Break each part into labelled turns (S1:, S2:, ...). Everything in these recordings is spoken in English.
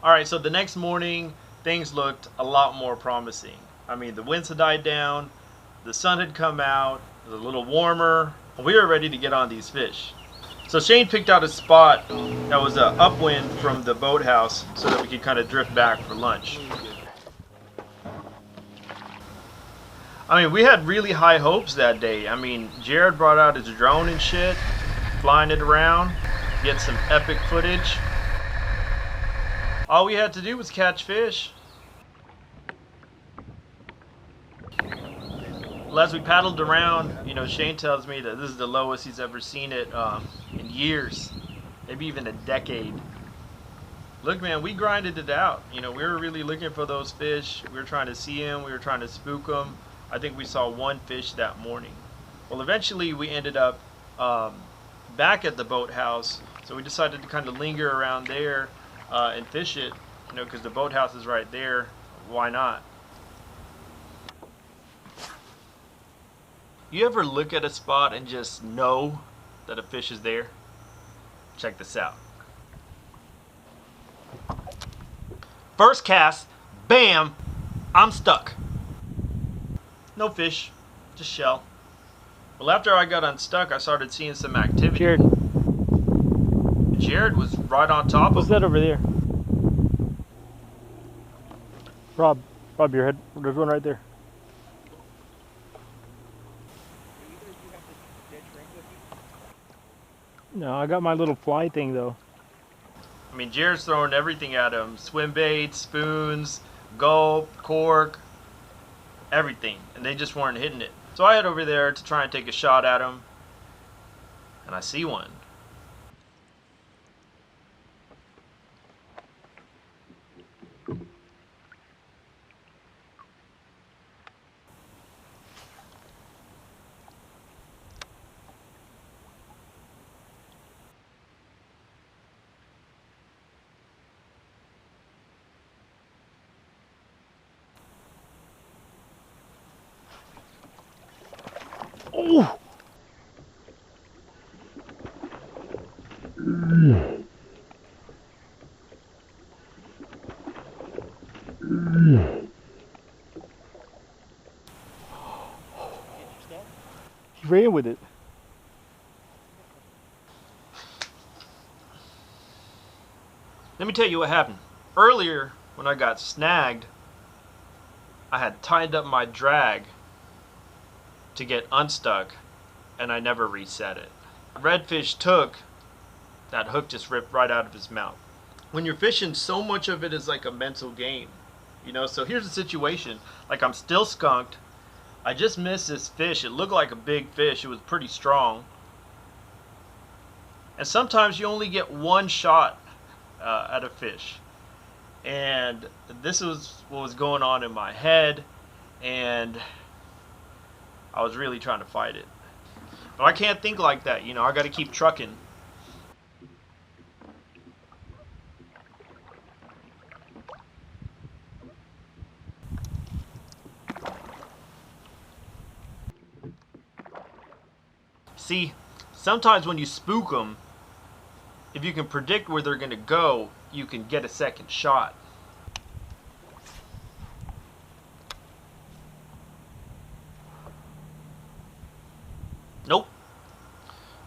S1: Alright, so the next morning, things looked a lot more promising. I mean, the winds had died down, the sun had come out, it was a little warmer, and we were ready to get on these fish. So Shane picked out a spot that was upwind from the boathouse so that we could kind of drift back for lunch. I mean, we had really high hopes that day. I mean, Jared brought out his drone and shit, flying it around, get some epic footage. All we had to do was catch fish. Well, as we paddled around, you know, Shane tells me that this is the lowest he's ever seen it in years, maybe even a decade. Look, man, we grinded it out. You know, we were really looking for those fish. We were trying to see them. We were trying to spook them. I think we saw one fish that morning. Well, eventually we ended up back at the boathouse, so we decided to kind of linger around there and fish it, you know, because the boathouse is right there. Why not? You ever look at a spot and just know that a fish is there? Check this out. First cast, bam, I'm stuck. No fish, just shell. Well, after I got unstuck, I started seeing some activity. Jared was right on top of
S2: What's that over there? Rob, your head. There's one right there. No, I got my little fly thing though.
S1: I mean, Jared's throwing everything at him. Swim baits, spoons, gulp, cork, everything. And they just weren't hitting it. So I head over there to try and take a shot at him. And I see one.
S2: Oh! He ran with it.
S1: Let me tell you what happened. Earlier, when I got snagged, I had tied up my drag to get unstuck, and I never reset it. Redfish took, that hook just ripped right out of his mouth. When you're fishing, so much of it is like a mental game, you know. So here's the situation. Like, I'm still skunked. I just missed this fish. It looked like a big fish. It was pretty strong. And sometimes you only get one shot at a fish. And this was what was going on in my head, and I was really trying to fight it. But I can't think like that, you know. I got to keep trucking. See, sometimes when you spook them, if you can predict where they're going to go, you can get a second shot. Nope.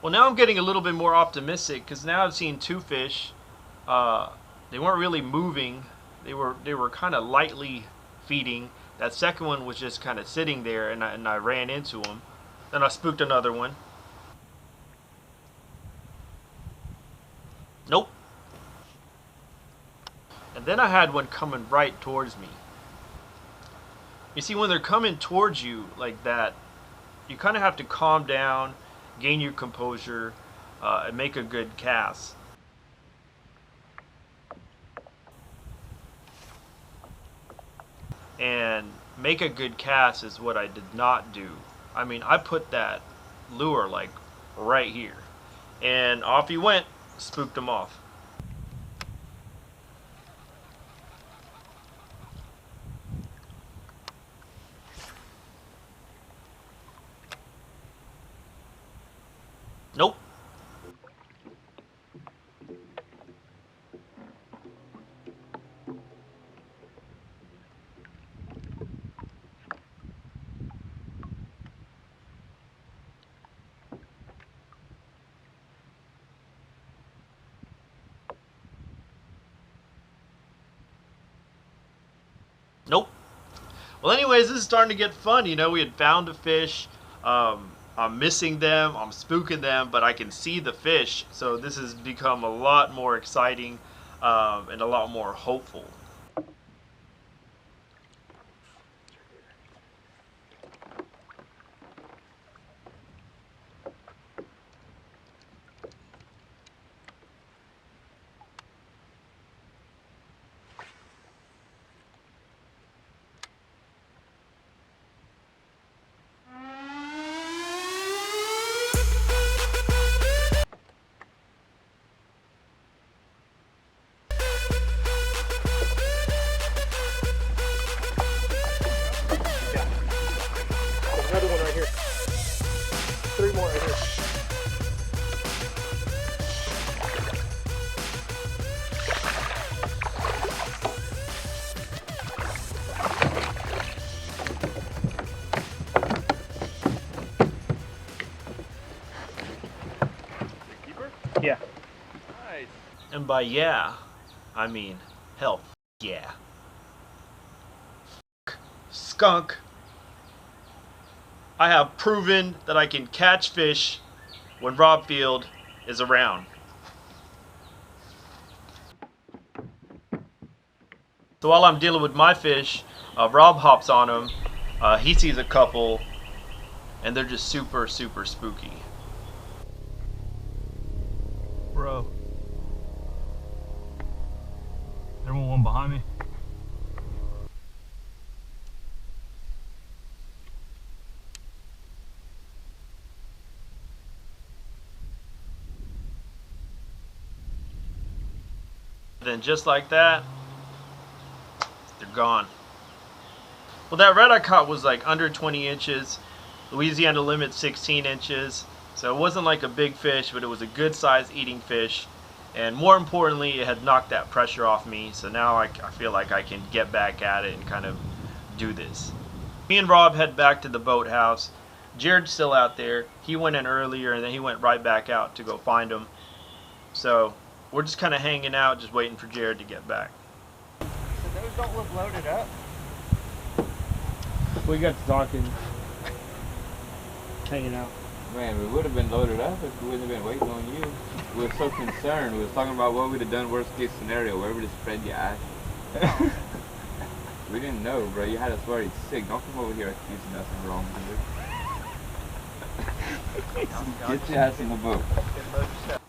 S1: Well, now I'm getting a little bit more optimistic because now I've seen two fish. They weren't really moving. They were kind of lightly feeding. That second one was just kind of sitting there, and I ran into him. Then I spooked another one. Nope. And then I had one coming right towards me. You see, when they're coming towards you like that, you kind of have to calm down, gain your composure, and make a good cast. And make a good cast is what I did not do. I mean, I put that lure like right here, and off he went. Spooked him off. Nope. Well, anyways, this is starting to get fun. You know, we had found a fish. I'm missing them. I'm spooking them, but I can see the fish. So this has become a lot more exciting and a lot more hopeful.
S2: Another one right here. 3 more right here. Yeah.
S3: Nice.
S1: And by yeah, I mean hell yeah. Skunk. I have proven that I can catch fish when Rob Field is around. So while I'm dealing with my fish, Rob hops on them. He sees a couple, and they're just super, super spooky.
S3: Bro. There was one behind me.
S1: Then just like that, they're gone. Well, that red I caught was like under 20 inches. Louisiana limit 16 inches. So it wasn't like a big fish, but it was a good size eating fish. And more importantly, it had knocked that pressure off me. So now I feel like I can get back at it and kind of do this. Me and Rob head back to the boathouse. Jared's still out there. He went in earlier and then he went right back out to go find him. So we're just kind of hanging out, just waiting for Jared to get back.
S4: So those don't look loaded up.
S2: We got to talking, hanging out.
S5: Man, we would have been loaded up if we wouldn't have been waiting on you. We were so concerned. We was talking about what we'd have done worst case scenario, where we'd have spread your ass. We didn't know, bro. You had us worried sick. Don't come over here accusing nothing wrong, dude. Get your ass in the boat.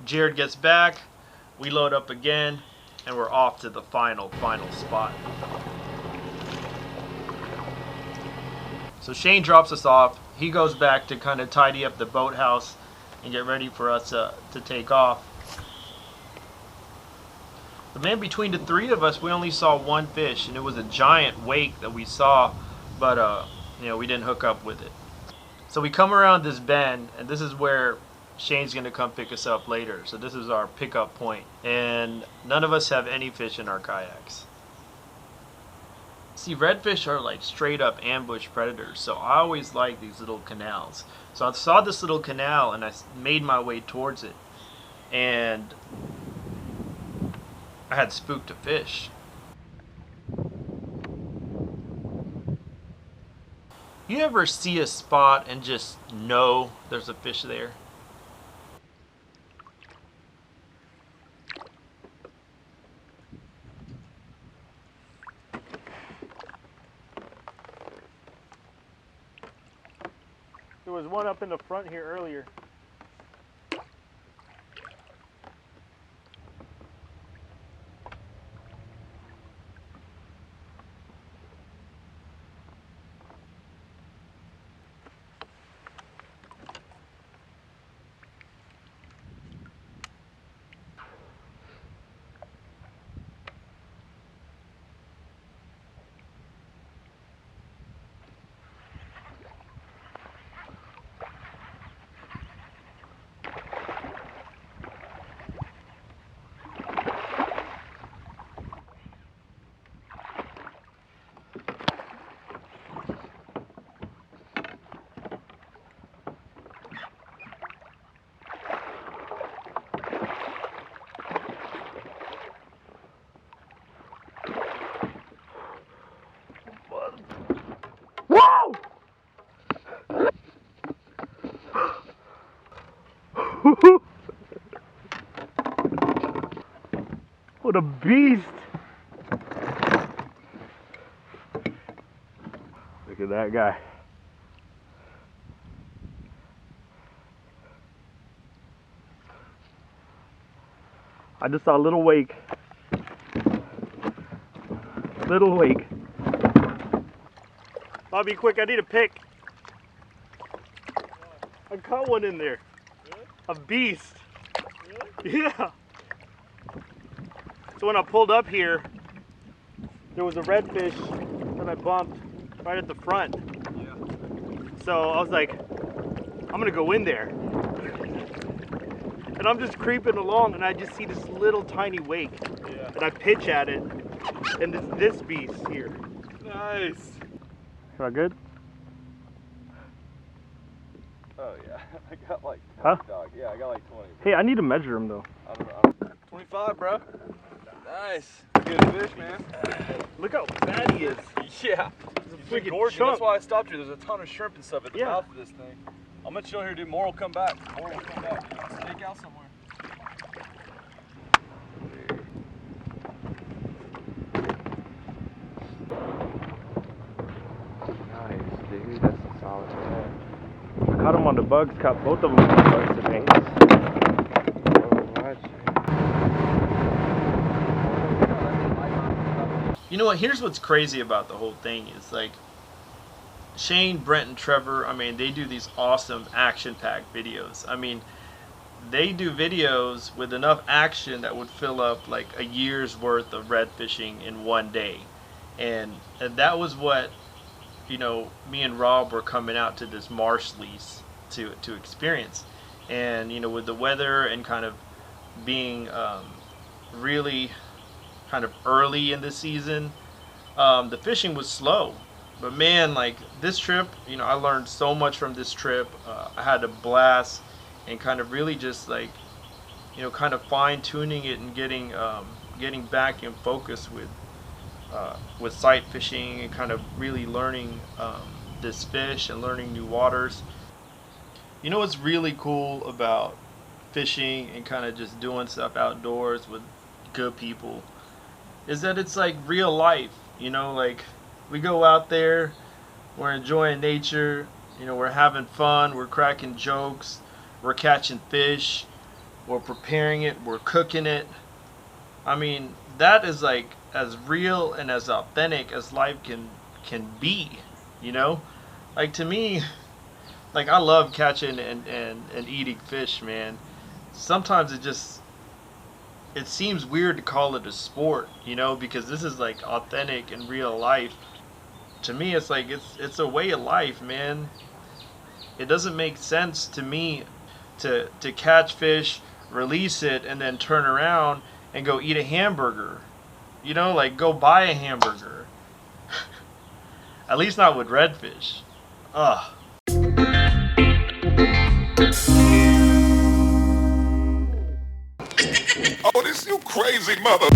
S1: Jared gets back, we load up again, and we're off to the final spot. So Shane drops us off. He goes back to kind of tidy up the boathouse and get ready for us to take off. But man, between the 3 of us, we only saw one fish, and it was a giant wake that we saw, but you know, we didn't hook up with it. So we come around this bend, and this is where Shane's gonna come pick us up later. So this is our pickup point, and none of us have any fish in our kayaks. See, redfish are like straight up ambush predators, so I always like these little canals. So I saw this little canal and I made my way towards it, and I had spooked a fish. You ever see a spot and just know there's a fish there?
S2: There was one up in the front here earlier. What a beast! Look at that guy. I just saw a little wake. Little wake. Bobby, quick, I need a pick. I caught one in there. Really? A beast. Really? Yeah. So when I pulled up here, there was a redfish that I bumped right at the front. Yeah. So I was like, I'm gonna go in there. And I'm just creeping along and I just see this little tiny wake. Yeah. And I pitch at it and it's this beast here.
S3: Nice.
S2: All good?
S3: Oh yeah, I got like 20,
S2: huh?
S3: Dog. Yeah, I got like 20.
S2: Hey, I need to measure him though.
S3: I don't know. 25, bro. Nice. Good fish, man.
S2: Look how fat he is.
S3: Yeah.
S2: He's a
S3: gorgeous.
S2: chunk.
S3: That's why I stopped here. There's a ton of shrimp and stuff at the
S2: Yeah.
S3: mouth of this thing. I'm gonna chill here, dude. More will come back. More will come back. Stake out somewhere.
S5: Nice, dude. That's a solid head.
S2: I caught him on the bugs, caught both of them on the bugs today.
S1: You know what? Here's what's crazy about the whole thing is like Shane, Brent, and Trevor. I mean, they do these awesome action-packed videos. I mean, they do videos with enough action that would fill up like a year's worth of red fishing in one day, and that was what, you know, me and Rob were coming out to this marsh lease to experience. And you know, with the weather and kind of being really kind of early in the season, the fishing was slow. But man, like this trip, you know, I learned so much from this trip. I had a blast and kind of really just like, you know, kind of fine tuning it and getting back in focus with sight fishing and kind of really learning this fish and learning new waters. You know what's really cool about fishing and kind of just doing stuff outdoors with good people is that it's like real life. You know, like we go out there, we're enjoying nature, you know, we're having fun, we're cracking jokes, we're catching fish, we're preparing it, we're cooking it. I mean, that is like as real and as authentic as life can be, you know? Like to me, like I love catching and eating fish, man. Sometimes it seems weird to call it a sport, you know, because this is like authentic and real life. To me, it's like it's a way of life, man. It doesn't make sense to me to catch fish, release it, and then turn around and go eat a hamburger. You know, like go buy a hamburger. At least not with redfish. Ugh.
S6: Oh, this you crazy mother.